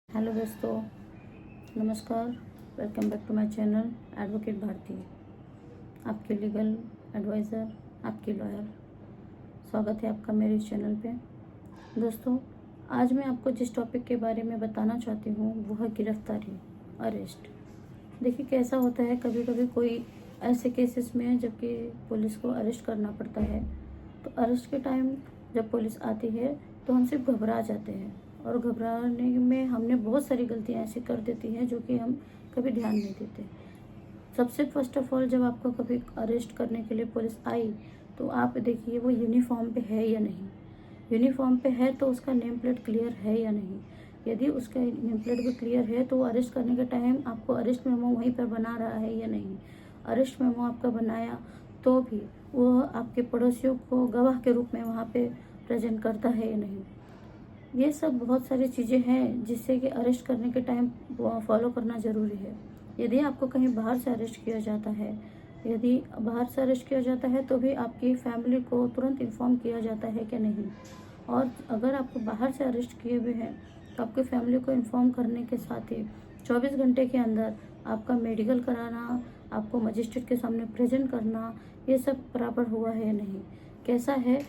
Hello दोस्तों, नमस्कार। Welcome back to my channel advocate Bharti, आपके लीगल एडवाइज़र, आपकी लॉयर। स्वागत है आपका मेरे इस चैनल पे। दोस्तों, आज मैं आपको जिस टॉपिक के बारे में बताना चाहती हूँ वो है गिरफ्तारी, अरेस्ट। देखिए कैसा होता है, कभी कभी कोई ऐसे केसेस में जबकि पुलिस को अरेस्ट करना पड़ता है, तो अरेस्ट के टाइम जब पुलिस आती है तो हम सिर्फ घबरा जाते हैं, और घबराने में हमने बहुत सारी गलतियां ऐसी कर देती हैं जो कि हम कभी ध्यान नहीं देते। सबसे फर्स्ट ऑफ ऑल, जब आपको कभी अरेस्ट करने के लिए पुलिस आई तो आप देखिए वो यूनिफॉर्म पे है या नहीं। यूनिफॉर्म पे है तो उसका नेम प्लेट क्लियर है या नहीं। यदि उसका नेम प्लेट भी क्लियर है तो अरेस्ट करने के टाइम आपको अरेस्ट मेमो वहीं पर बना रहा है या नहीं। अरेस्ट मेमो आपका बनाया तो भी वो आपके पड़ोसियों को गवाह के रूप में वहाँ पे प्रेजेंट करता है या नहीं। ये सब बहुत सारी चीज़ें हैं जिससे कि अरेस्ट करने के टाइम फॉलो करना ज़रूरी है। यदि आपको कहीं बाहर से अरेस्ट किया जाता है, यदि बाहर से अरेस्ट किया जाता है तो भी आपकी फैमिली को तुरंत इन्फॉर्म किया जाता है कि नहीं। और अगर आपको बाहर से अरेस्ट किए हुए हैं तो आपकी फैमिली को इन्फॉर्म करने के साथ ही 24 घंटे के अंदर आपका मेडिकल कराना, आपको मजिस्ट्रेट के सामने प्रेजेंट करना, ये सब बराबर हुआ है या नहीं। कैसा है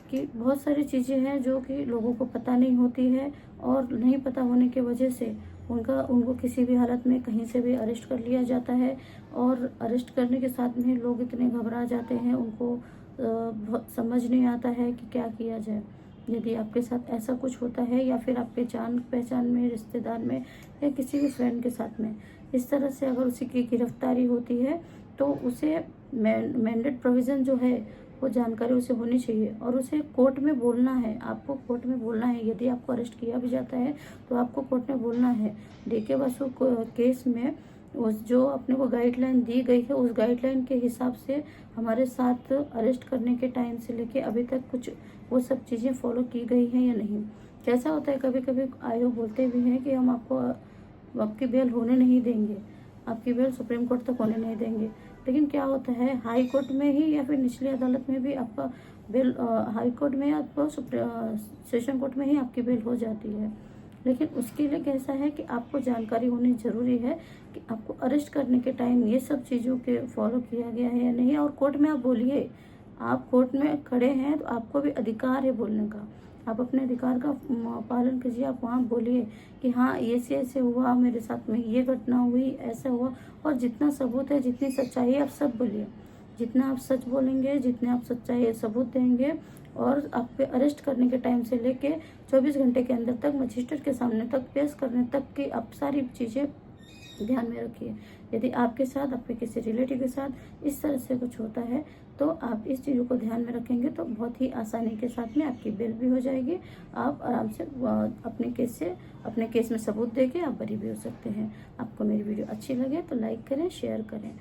कि बहुत सारी चीज़ें हैं जो कि लोगों को पता नहीं होती है, और नहीं पता होने की वजह से उनको किसी भी हालत में कहीं से भी अरेस्ट कर लिया जाता है। और अरेस्ट करने के साथ में लोग इतने घबरा जाते हैं, उनको बहुत समझ नहीं आता है कि क्या किया जाए। यदि आपके साथ ऐसा कुछ होता है या फिर आपके जान पहचान में, रिश्तेदार में, या किसी भी फ्रेंड के साथ में इस तरह से अगर उसी की गिरफ्तारी होती है तो उसे मैंडेट प्रोविज़न जो है वो जानकारी उसे होनी चाहिए, और उसे कोर्ट में बोलना है। आपको कोर्ट में बोलना है। यदि आपको अरेस्ट किया भी जाता है तो आपको कोर्ट में बोलना है। डीके बसु केस में उस जो अपने को गाइडलाइन दी गई है उस गाइडलाइन के हिसाब से हमारे साथ अरेस्ट करने के टाइम से लेके अभी तक कुछ वो सब चीज़ें फॉलो की गई हैं या नहीं। कैसा होता है, कभी कभी आयोग बोलते भी हैं कि हम आपकी बेल होने नहीं देंगे, आपकी बेल सुप्रीम कोर्ट तक होने नहीं देंगे। लेकिन क्या होता है, हाई कोर्ट में ही या फिर निचली अदालत में भी आपका बेल, हाई कोर्ट में या तो सेशन कोर्ट में ही आपकी बेल हो जाती है। लेकिन उसके लिए कैसा है कि आपको जानकारी होनी जरूरी है कि आपको अरेस्ट करने के टाइम ये सब चीज़ों के फॉलो किया गया है या नहीं। और कोर्ट में आप बोलिए, आप कोर्ट में खड़े हैं तो आपको भी अधिकार है बोलने का। आप अपने अधिकार का पालन कीजिए। आप वहाँ बोलिए कि हाँ ऐसे ऐसे हुआ, मेरे साथ में ये घटना हुई, ऐसा हुआ। और जितना सबूत है, जितनी सच्चाई है, आप सब बोलिए। जितना आप सच बोलेंगे, जितने आप सच्चाई सबूत देंगे, और आपके अरेस्ट करने के टाइम से लेके 24 घंटे के अंदर तक मजिस्ट्रेट के सामने तक पेश करने तक की आप सारी चीज़ें ध्यान में रखिए। यदि आपके साथ, आपके किसी रिलेटिव के साथ इस तरह से कुछ होता है तो आप इस चीज़ों को ध्यान में रखेंगे तो बहुत ही आसानी के साथ में आपकी बेल भी हो जाएगी। आप आराम से अपने केस में सबूत देके आप बरी भी हो सकते हैं। आपको मेरी वीडियो अच्छी लगे तो लाइक करें, शेयर करें।